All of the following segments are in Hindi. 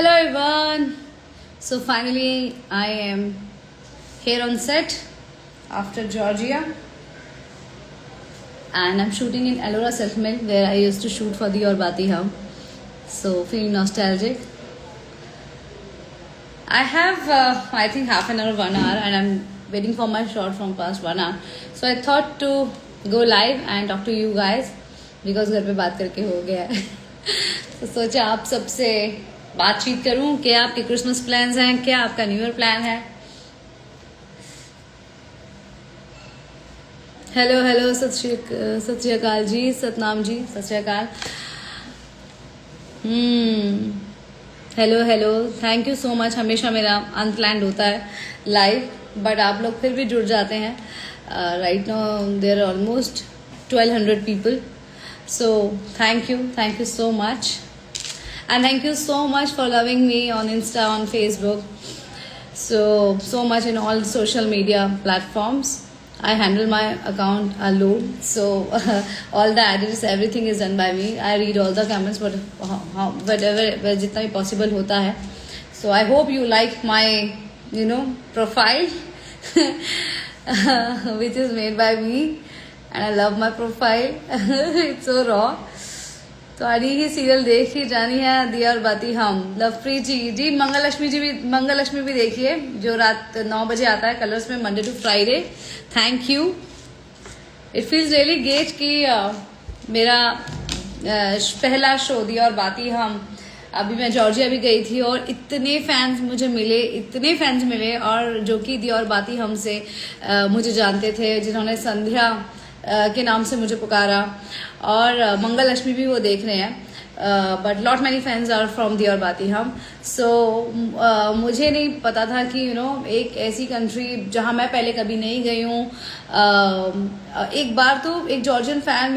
Hello everyone. So finally I am here on set after Georgia and I'm shooting in Ellora Self Mill where I used to shoot for the Aur Baati Hum. So feeling nostalgic. I have I think half an hour, 1 hour and I'm waiting for my shot from past 1 hour. So I thought to go live and talk to you guys because घर पे बात करके हो गया है. तो सोचा आप सबसे बातचीत करूं. क्या आपके क्रिसमस प्लान्स हैं, क्या आपका न्यू ईयर प्लान है. हेलो हेलो, सत श्री अकाल जी, सतनाम जी, सत श्री अकाल. Hello hello, thank you so much. हमेशा मेरा अनप्लान्ड होता है लाइव बट आप लोग फिर भी जुड़ जाते हैं. Right now there are almost 1200 people. So thank you so much, and thank you so much for loving me on Insta, on Facebook, so much in all social media platforms. I handle my account alone, so all the edits, everything is done by me. I read all the comments, but whatever जितना भी possible होता है. So I hope you like my profile which is made by me. And I love my profile. It's so raw. तो आनी ही सीरियल देख ही जानी है, दिया और बाती हम. लवप्रीत जी, मंगलक्ष्मी भी देखिए जो रात 9 बजे आता है कलर्स में, Monday to Friday. Thank you. It feels really great कि मेरा पहला शो दिया और बाती हम. अभी मैं जॉर्जिया भी गई थी और इतने फैंस मिले और जो कि दिया और बाती हम से मुझे जानते थे, जिन्होंने संध्या के नाम से मुझे पुकारा, और मंगलक्ष्मी भी वो देख रहे हैं. But lot many fans are from Diya Aur Baati हम. सो मुझे नहीं पता था कि एक ऐसी कंट्री जहां मैं पहले कभी नहीं गई हूँ. एक बार तो एक जॉर्जियन फैन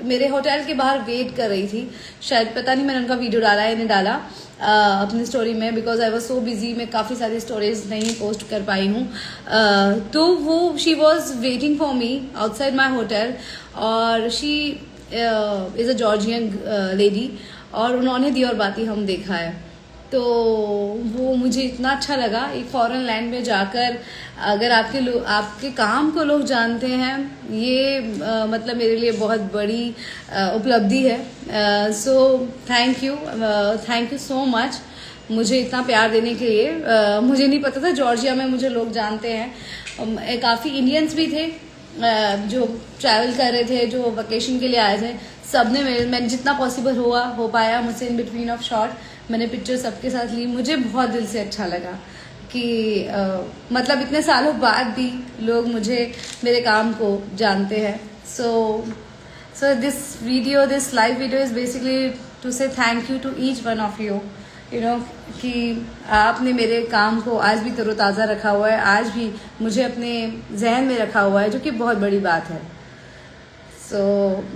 मेरे होटल के बाहर वेट कर रही थी. शायद पता नहीं मैंने उनका वीडियो डाला या नहीं डाला अपनी स्टोरी में, because I was so busy. मैं काफ़ी सारी स्टोरीज नहीं पोस्ट कर पाई हूँ. तो वो she was waiting for me outside my hotel, और she is a Georgian lady, और उन्होंने दी और बाती हम देखा है. तो वो मुझे इतना अच्छा लगा. एक फॉरेन लैंड में जाकर अगर आपके काम को लोग जानते हैं, ये मतलब मेरे लिए बहुत बड़ी उपलब्धि है. सो थैंक यू सो मच मुझे इतना प्यार देने के लिए. मुझे नहीं पता था जॉर्जिया में मुझे लोग जानते हैं. काफ़ी इंडियंस भी थे जो ट्रैवल कर रहे थे, जो वेकेशन के लिए आए थे. सबने मैं जितना पॉसिबल हो पाया मुझसे इन बिटवीन ऑफ शॉट मैंने पिक्चर सबके साथ ली. मुझे बहुत दिल से अच्छा लगा कि मतलब इतने सालों बाद भी लोग मेरे काम को जानते हैं. So this live video is basically to say thank you to each one of you. कि आपने मेरे काम को आज भी तरोताज़ा रखा हुआ है, आज भी मुझे अपने जहन में रखा हुआ है, जो कि बहुत बड़ी बात है. सो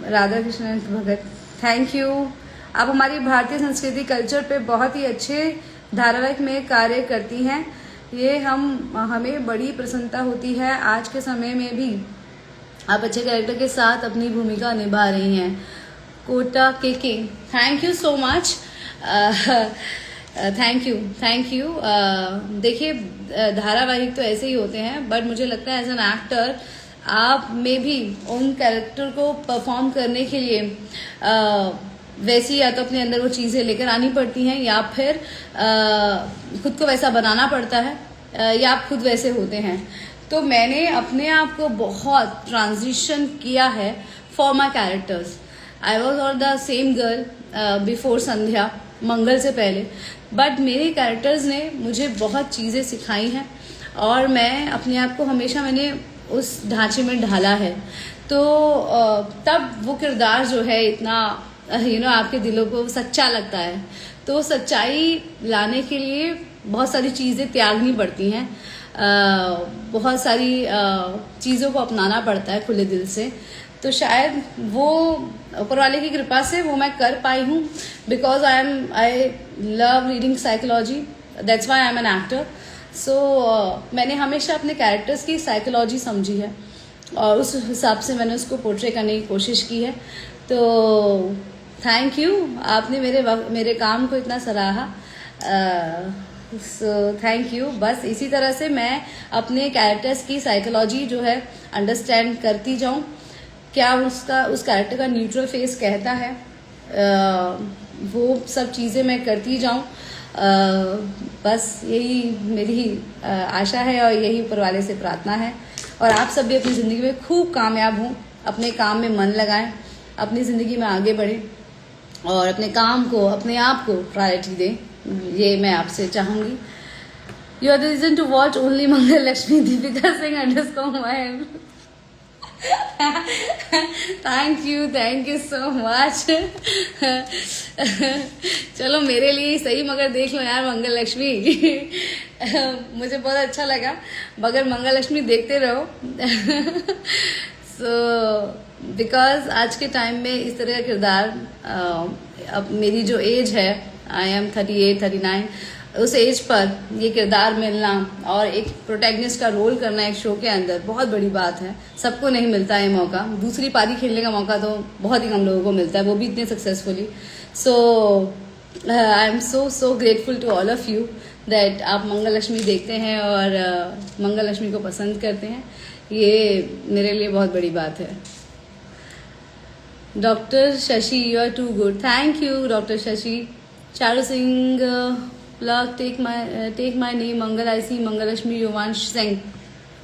राधा कृष्ण भगत, थैंक यू. आप हमारी भारतीय संस्कृति कल्चर पे बहुत ही अच्छे धारावाहिक में कार्य करती हैं. ये हमें बड़ी प्रसन्नता होती है. आज के समय में भी आप अच्छे कैरेक्टर के साथ अपनी भूमिका निभा रही हैं. कोटा के king, thank you so much. Thank you. देखिए धारावाहिक तो ऐसे ही होते हैं, बट मुझे लगता है एज एन एक्टर आप में भी उन कैरेक्टर को परफॉर्म करने के लिए वैसी या तो अपने अंदर वो चीज़ें लेकर आनी पड़ती हैं, या फिर खुद को वैसा बनाना पड़ता है, या आप खुद वैसे होते हैं. तो मैंने अपने आप को बहुत ट्रांजिशन किया है for my characters. I was all the same girl before Sandhya, Mangal से पहले, बट मेरे कैरेक्टर्स ने मुझे बहुत चीज़ें सिखाई हैं और मैं अपने आप को हमेशा मैंने उस ढांचे में ढाला है. तो तब वो किरदार जो है इतना आपके दिलों को सच्चा लगता है. तो सच्चाई लाने के लिए बहुत सारी चीज़ें त्यागनी पड़ती हैं, बहुत सारी चीज़ों को अपनाना पड़ता है खुले दिल से. तो शायद वो ऊपर वाले की कृपा से वो मैं कर पाई हूँ, because I love reading psychology, that's why I am an actor. So मैंने हमेशा अपने कैरेक्टर्स की साइकोलॉजी समझी है और उस हिसाब से मैंने उसको पोर्ट्रे करने की कोशिश की है. तो थैंक यू, आपने मेरे काम को इतना सराहा. सो थैंक यू। बस इसी तरह से मैं अपने कैरेक्टर्स की साइकोलॉजी जो है अंडरस्टैंड करती जाऊं, क्या उसका उस कैरेक्टर का न्यूट्रल फेस कहता है, वो सब चीज़ें मैं करती जाऊं। बस यही मेरी आशा है और यही ऊपर वाले से प्रार्थना है। और आप सब भी अपनी ज़िंदगी में खूब कामयाब हों, अपने काम में मन लगाएं, अपनी ज़िंदगी में आगे बढ़ें और अपने काम को, अपने आप को प्रायोरिटी दें, ये मैं आपसे चाहूँगी। You are the reason to watch only Mangal Lakshmi Deepika Singh _my thank you so much. चलो मेरे लिए ही सही मगर देख लो यार मंगल लक्ष्मी। मुझे बहुत अच्छा लगा, मगर मंगल लक्ष्मी देखते रहो। सो बिकॉज आज के टाइम में इस तरह का किरदार, अब मेरी जो एज है, आई एम 38 39, उस एज पर ये किरदार मिलना और एक प्रोटैगनिस्ट का रोल करना एक शो के अंदर बहुत बड़ी बात है। सबको नहीं मिलता है मौका, दूसरी पारी खेलने का मौका तो बहुत ही कम लोगों को मिलता है, वो भी इतने successfully. So I am so grateful to all of you that आप मंगल लक्ष्मी देखते हैं और मंगल लक्ष्मी को पसंद करते हैं, ये मेरे लिए बहुत बड़ी बात है। Doctor Shashi, you are too good. Thank you doctor Shashi. Charu Singh, take my name Mangal, I see Mangal Lakshmi, Yuvansh Singh.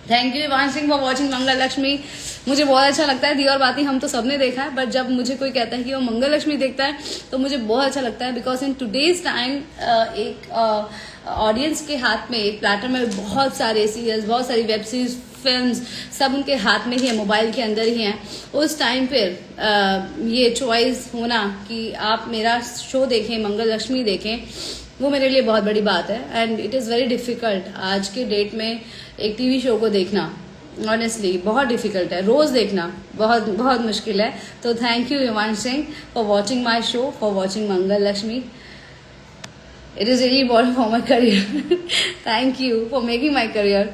Thank you Yuvansh Singh for watching Mangal Lakshmi. मुझे बहुत अच्छा लगता है, दी और बाती हम तो सबने देखा है, बट जब मुझे कोई कहता है कि वो मंगल लक्ष्मी देखता है तो मुझे बहुत अच्छा लगता है। बिकॉज इन टुडेज टाइम एक ऑडियंस के हाथ में, एक प्लेटफॉर्म में बहुत सारे सीरियल्स, बहुत सारी वेब सीरीज, फिल्म्स सब उनके हाथ में ही है, मोबाइल के अंदर ही हैं। उस टाइम पर ये चॉइस होना कि आप मेरा शो देखें, मंगल लक्ष्मी देखें, वो मेरे लिए बहुत बड़ी बात है। And it is very difficult आज के डेट में एक टीवी शो को देखना, ऑनेस्टली बहुत डिफ़िकल्ट है, रोज़ देखना बहुत बहुत मुश्किल है। तो thank you Yuvansh Singh for watching my show, for watching Mangal Lakshmi. It is really important for my career. Thank you for making my career.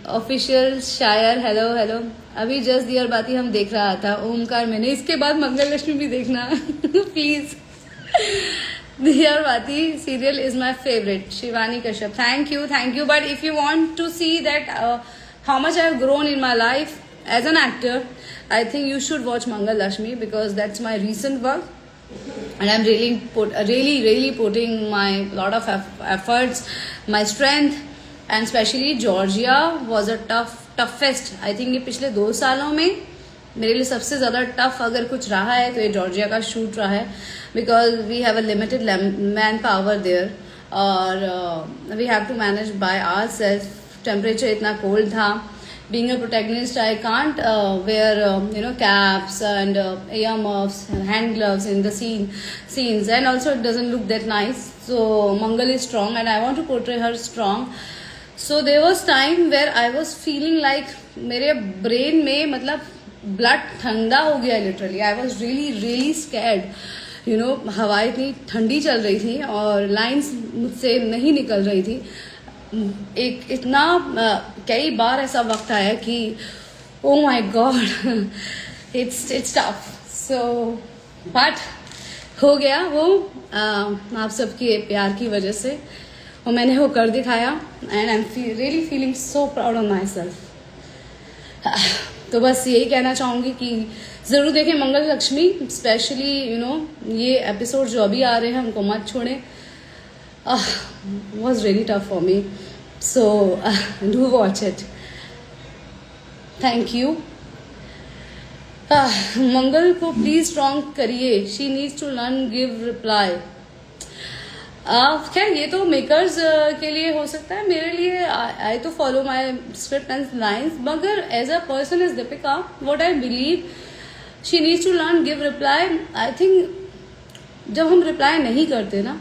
Official शायर, हेलो हेलो। अभी जस्ट दी और बाती हम देख रहा था ओमकार मैंने, इसके बाद मंगल लक्ष्मी भी देखना प्लीज़। Diya और Bati serial is my favorite. Shivani Kashyap, thank you. But if you want to see that how much I have grown in my life as an actor, I think you should watch Mangal Lakshmi because that's my recent work, and I'm really putting my lot of efforts, my strength, and especially Georgia was a toughest. I think ये पिछले 2 सालों में मेरे लिए सबसे ज़्यादा टफ अगर कुछ रहा है तो ये जॉर्जिया का शूट रहा है। Because we have a limited man power there और we have to manage by our self. Temperature इतना कोल्ड था, being a protagonist I can't wear caps and ear muffs and hand gloves in the scenes, and also it doesn't look that nice. So Mangal is strong and I want to portray her strong. So there was time where I was feeling like मेरे ब्रेन में मतलब ब्लड ठंडा हो गया literally. I was really scared, हवा इतनी ठंडी चल रही थी और लाइंस मुझसे नहीं निकल रही थी। एक इतना कई बार ऐसा वक्त आया कि oh my God it's tough. So but हो गया वो आप सबके प्यार की वजह से, और मैंने वो कर दिखाया and I am really feeling so proud of my self. तो बस यही कहना चाहूँगी कि ज़रूर देखें मंगल लक्ष्मी, स्पेशली ये एपिसोड जो अभी आ रहे हैं उनको मत छोड़ें। Was really tough for me, so do watch it. Thank you. Mangal को प्लीज स्ट्रॉन्ग करिए, she needs to learn give reply. खैर ये तो मेकर्स के लिए हो सकता है, मेरे लिए आई तो follow my script and lines, मगर as a person is Deepika what I believe she needs to learn give reply. I think जब हम रिप्लाई नहीं करते ना,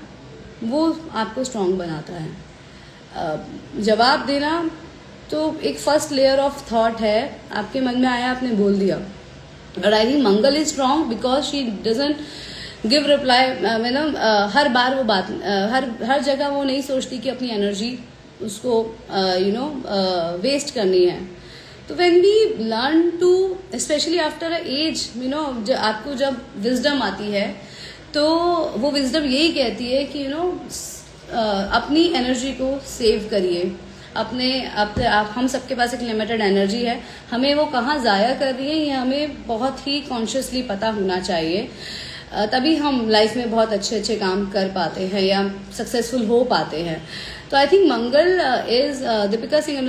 वो आपको स्ट्रॉन्ग बनाता है। जवाब देना तो एक फर्स्ट लेयर ऑफ थॉट है, आपके मन में आया आपने बोल दिया। But I think Mangal is strong because she doesn't give reply. हर बार वो बात हर जगह वो नहीं सोचती कि अपनी एनर्जी उसको वेस्ट करनी है। तो when we learn to, specially after a age, आपको जब विजडम आती है तो वो विजडम यही कहती है कि अपनी एनर्जी को सेव करिए। हम सबके पास एक लिमिटेड एनर्जी है, हमें वो कहाँ ज़ाया कर रही है ये हमें बहुत ही कॉन्शियसली पता होना चाहिए। तभी हम लाइफ में बहुत अच्छे अच्छे काम कर पाते हैं या सक्सेसफुल हो पाते हैं। तो I think Mangal is Deepika Singh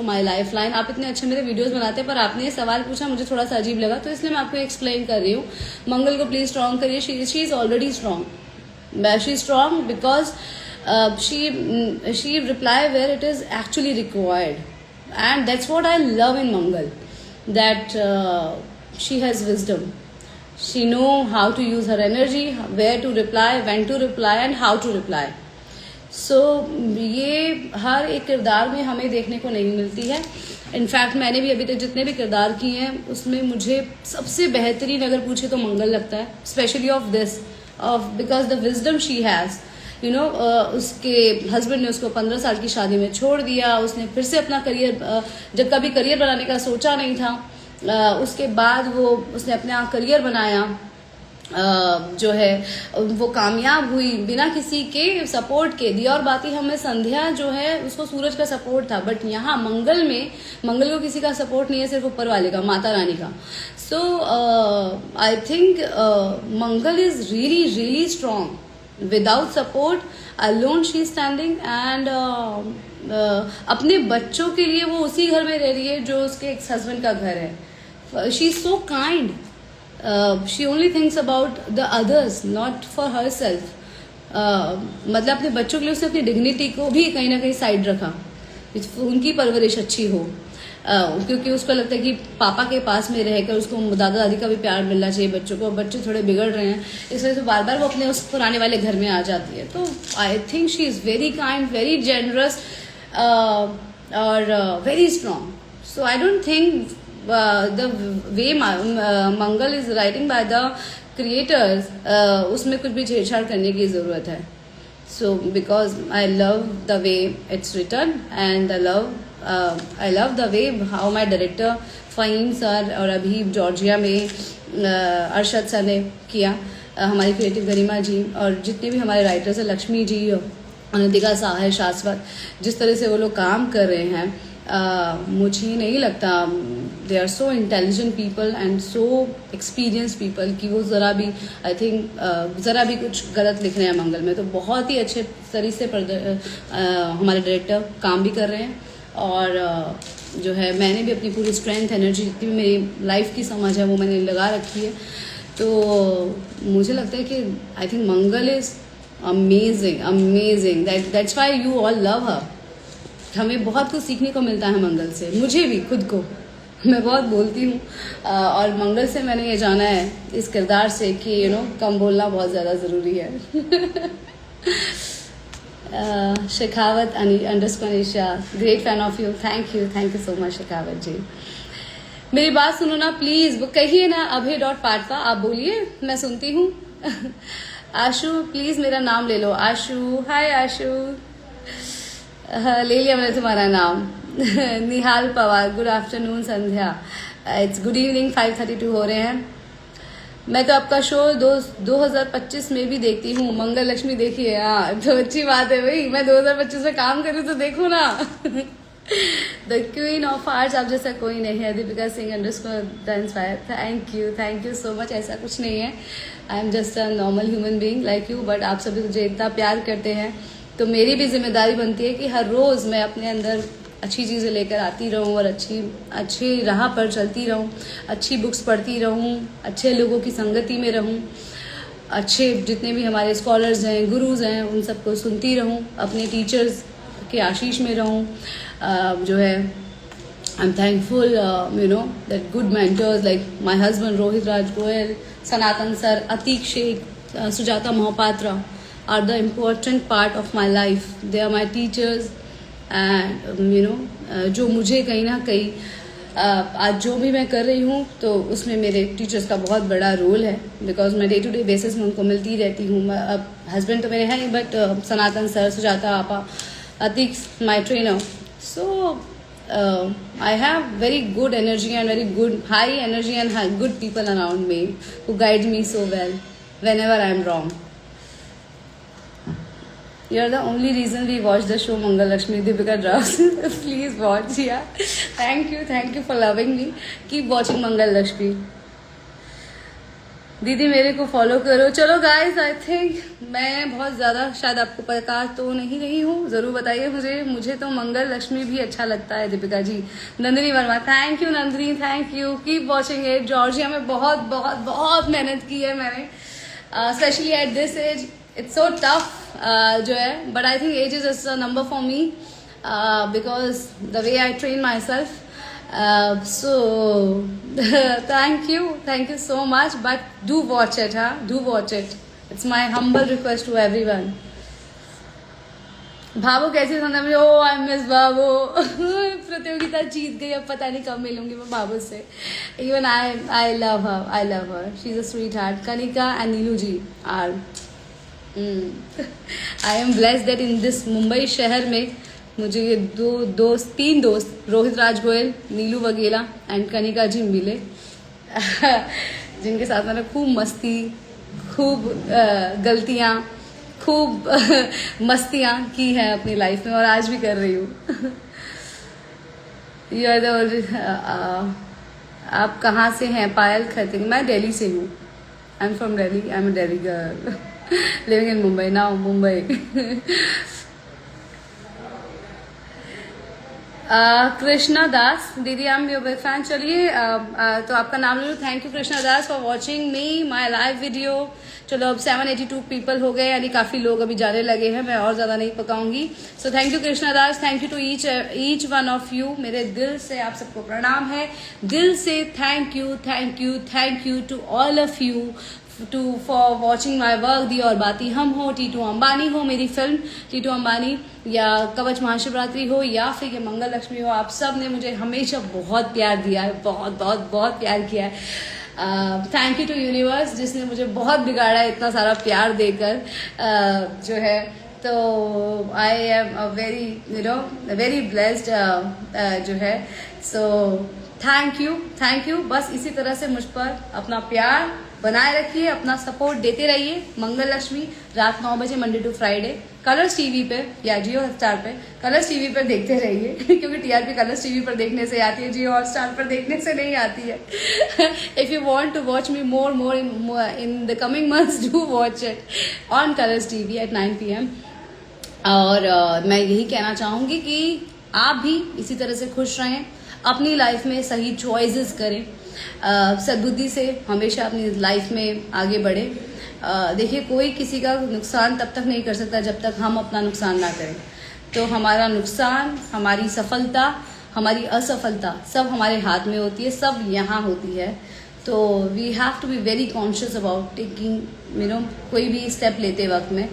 _my lifeline. आप इतने अच्छे मेरे वीडियोस बनाते हैं, पर आपने ये सवाल पूछा मुझे थोड़ा सा अजीब लगा, तो इसलिए मैं आपको एक्सप्लेन कर रही हूँ। मंगल को प्लीज स्ट्रॉन्ग करिए। She is already strong. She strong because she reply where it is actually required, and that's what I love in Mangal, that she has wisdom. She know how to use her energy, where to reply, when to reply and how to reply. So ये हर एक किरदार में हमें देखने को नहीं मिलती है। इनफैक्ट मैंने भी अभी तक जितने भी किरदार किए हैं उसमें मुझे सबसे बेहतरीन अगर पूछे तो मंगल लगता है, specially of this, because the wisdom she has. उसके हस्बैंड ने उसको 15 साल की शादी में छोड़ दिया, उसने फिर से अपना करियर, जब कभी करियर बनाने का सोचा नहीं था, उसके बाद उसने अपना करियर बनाया, जो है वो कामयाब हुई बिना किसी के सपोर्ट के। दिया और बाती हमें संध्या जो है उसको सूरज का सपोर्ट था, बट यहाँ मंगल को किसी का सपोर्ट नहीं है, सिर्फ ऊपर वाले का, माता रानी का। So I think Mangal is really really strong. Without support alone she is standing, and अपने बच्चों के लिए वो उसी घर में रह रही है जो उसके एक्स हस्बैंड का घर है। She is so kind, she only thinks about the others, not for her self. मतलब अपने बच्चों के लिए उसने अपनी डिग्निटी को भी कहीं ना कहीं साइड रखा, उनकी परवरिश अच्छी हो, क्योंकि उसको लगता है कि पापा के पास में रहकर उसको दादा दादी का भी प्यार मिलना चाहिए बच्चों को। बच्चे थोड़े बिगड़ रहे हैं, इस वजह से बार बार वो अपने उस पुराने वाले घर में आ जाती है। तो I think she is very kind, very generous और very strong. So I don't think the way Mangal is writing by the creators, उसमें कुछ भी छेड़छाड़ करने की ज़रूरत है। So because I love the way it's written, and I love the way how my director Faheem sir और अभी जॉर्जिया में अरशद सर ने किया, हमारी क्रिएटिव गरिमा जी और जितने भी हमारे राइटर्स हैं, लक्ष्मी जी, अनंतिका साहब, शाश्वत, जिस तरह से वो लोग काम कर रहे हैं, मुझे नहीं लगता, they are so intelligent people and so experience people कि वो ज़रा भी, आई थिंक ज़रा भी कुछ गलत लिख रहे हैं मंगल में। तो बहुत ही अच्छे तरीके से हमारे डायरेक्टर काम भी कर रहे हैं, और जो है मैंने भी अपनी पूरी स्ट्रेंथ, एनर्जी, जितनी भी मेरी लाइफ की समझ है वो मैंने लगा रखी है। तो मुझे लगता है कि आई think Mangal is amazing, that's why you all love हर। हमें बहुत कुछ सीखने को मिलता है मंगल से, मुझे भी खुद को, मैं बहुत बोलती हूँ, और मंगल से मैंने ये जाना है इस किरदार से कि कम बोलना बहुत ज़्यादा ज़रूरी है। Shekhawat _Anisha, great fan of you, thank you so much Shekhawat ji. मेरी बात सुनो ना प्लीज, वो कहिए ना अभय.पाटवा, आप बोलिए, मैं सुनती हूँ। आशु प्लीज मेरा नाम ले लो। आशु, हाय आशु, ले लिया मैंने तुम्हारा नाम। Nihal Pawar, good afternoon Sandhya, it's good evening, 5:32 हो रहे हैं। मैं तो आपका शो 2025 में भी देखती हूँ, मंगल लक्ष्मी देखिए। हाँ तो अच्छी बात है भाई, मैं 2025 में काम कर रही हूँ तो देखो ना। द क्वीन ऑफ आर्ट्स, आप जैसा कोई नहीं है। Deepika Singh _Inspire, thank you so much. ऐसा कुछ नहीं है, I am just a normal human being like you, but आप सभी मुझे इतना प्यार करते हैं तो मेरी भी जिम्मेदारी बनती है कि हर रोज़ मैं अपने अंदर अच्छी चीज़ें लेकर आती रहूं और अच्छी राह पर चलती रहूं, अच्छी बुक्स पढ़ती रहूं, अच्छे लोगों की संगति में रहूं, अच्छे जितने भी हमारे स्कॉलर्स हैं, गुरुज हैं, उन सबको सुनती रहूं, अपने टीचर्स के आशीष में रहूं। जो है I am thankful that good mentors like my husband Rohit Raj Goyal, Sanatan sir, Atiq Sheikh, Sujata Mohapatra are the important part of my life. They are my teachers and जो मुझे कहीं ना कहीं आज जो भी मैं कर रही हूँ तो उसमें मेरे टीचर्स का बहुत बड़ा रोल है, बिकॉज मैं डे टू डे बेसिस में उनको मिलती रहती हूँ। अब हस्बैंड तो मेरे हैं नहीं, बट सनातन सर, सुजाता आपा, अतीक माई trainer. So I have very good energy and very good high energy and good people around me who guide me so well whenever I am wrong. You are the only reason we watch the show Mangal Lakshmi Deepika Draws. Please watch, yeah. Thank you for loving me. Keep watching Mangal Lakshmi. दीदी मेरे को फॉलो करो. चलो गाइस, आई थिंक मैं बहुत ज़्यादा शायद आपको पता तो नहीं रही हूँ. ज़रूर बताइए मुझे तो मंगल लक्ष्मी भी अच्छा लगता है. Deepika ji, Nandini Verma, thank you Nandini, thank you. Keep watching it. Georgia में बहुत बहुत बहुत मेहनत की है मैंने, specially at this age. It's so tough जो है, but I think age is a number for me because the way I train my self. So thank you so much, but do watch it, do watch it. It's my humble request to everyone. भावो कैसे सुनना मुझे. ओ आई मिस भावो. प्रतियोगिता जीत गई, अब पता नहीं कब मिलूंगी मैं भावो से. Even I love her. She is a sweetheart. Kanika and Neelu ji are. I am blessed that in this Mumbai शहर में मुझे ये तीन दोस्त रोहित राज गोयल, नीलू वगेला एंड कनिका जी मिले, जिनके साथ मैंने खूब मस्ती, खूब गलतियाँ, खूब मस्तियाँ की हैं अपनी लाइफ में, और आज भी कर रही हूँ. आप कहाँ से हैं? पायल खतिंग. मैं दिल्ली से हूँ. I am from Delhi. I am a Delhi girl living in Mumbai now. Mumbai. Krishna Das, दीदी I am your big fan. चलिए तो आपका नाम ले लो. Thank you Krishna Das for watching me my live video. चलो अब 782 पीपल हो गए, यानी काफ़ी लोग अभी जाने लगे हैं. मैं और ज़्यादा नहीं पकाऊंगी. So thank you Krishna Das. Thank you to each one of you. मेरे दिल से आप सबको प्रणाम है. दिल से thank you to all of you for watching my work. Diya Aur Baati हम हो, टीटू अंबानी हो, मेरी फिल्म टीटू अंबानी, या कवच महाशिवरात्रि हो, या फिर ये मंगल लक्ष्मी हो, आप सब ने मुझे हमेशा बहुत प्यार दिया है. बहुत बहुत बहुत प्यार किया है. थैंक यू टू यूनिवर्स जिसने मुझे बहुत बिगाड़ा है इतना सारा प्यार देकर. जो है तो आई एम वेरी ब्लेस्ड जो है. सो थैंक यू. बस इसी तरह से मुझ पर अपना प्यार बनाए रखिए, अपना सपोर्ट देते रहिए. मंगल लक्ष्मी रात 9 बजे Monday to Friday Colors TV पे या जियो हॉटस्टार पे, कलर्स टीवी पर देखते रहिए क्योंकि टीआरपी कलर्स टीवी पर देखने से आती है, जियो हॉटस्टार पर देखने से नहीं आती है. If you want to watch me more in the coming months, do watch it on Colors TV at 9 PM. और मैं यही कहना चाहूंगी कि आप भी इसी तरह से खुश रहें, अपनी लाइफ में सही चॉइसेस करें, सद्बुद्धि से हमेशा अपनी लाइफ में आगे बढ़े. देखिए, कोई किसी का नुकसान तब तक नहीं कर सकता जब तक हम अपना नुकसान ना करें. तो हमारा नुकसान, हमारी सफलता, हमारी असफलता सब हमारे हाथ में होती है, सब यहाँ होती है. तो we have to be very conscious about taking कोई भी स्टेप लेते वक्त में.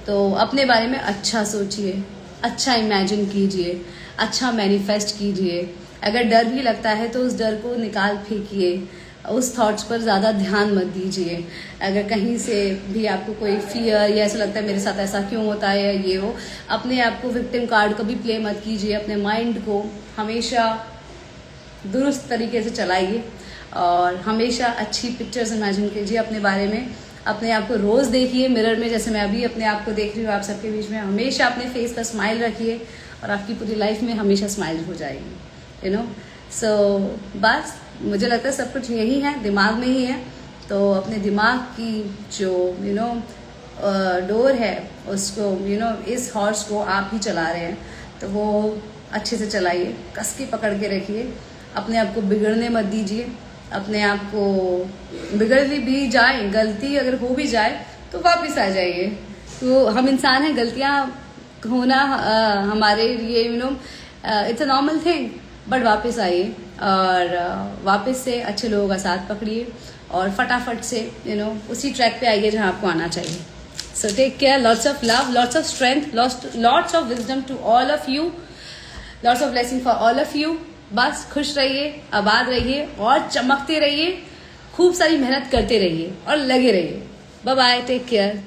तो अपने बारे में अच्छा सोचिए, अच्छा इमेजिन कीजिए, अच्छा मैनिफेस्ट कीजिए. अगर डर भी लगता है तो उस डर को निकाल फेंकिए, उस थॉट्स पर ज़्यादा ध्यान मत दीजिए. अगर कहीं से भी आपको कोई फियर या ऐसा लगता है मेरे साथ ऐसा क्यों होता है या ये वो, अपने आप को विक्टिम कार्ड कभी प्ले मत कीजिए. अपने माइंड को हमेशा दुरुस्त तरीके से चलाइए और हमेशा अच्छी पिक्चर्स इमेजिन कीजिए अपने बारे में. अपने आप को रोज़ देखिए मिरर में, जैसे मैं अभी अपने आप को देख रही हूँ आप सबके बीच में. हमेशा अपने फेस पर स्माइल रखिए और आपकी पूरी लाइफ में हमेशा स्माइल हो जाएगी. सो बस मुझे लगता है सब कुछ यही है, दिमाग में ही है. तो अपने दिमाग की जो डोर है उसको इस हॉर्स को आप ही चला रहे हैं, तो वो अच्छे से चलाइए, कस के पकड़ के रखिए. अपने आप को बिगड़ने मत दीजिए. अपने आप को बिगड़ भी जाए, गलती अगर हो भी जाए तो वापस आ जाइए. तो हम इंसान हैं, गलतियाँ होना हमारे लिए it's a normal thing. But वापस आइए और वापस से अच्छे लोगों का साथ पकड़िए और फटाफट से उसी ट्रैक पे आइए जहाँ आपको आना चाहिए. So take care. Lots of love, lots of strength, lots of wisdom to all of you. Lots of blessing for all of you. बस खुश रहिए, आबाद रहिए और चमकते रहिए. खूब सारी मेहनत करते रहिए और लगे रहिए. Bye bye, take care.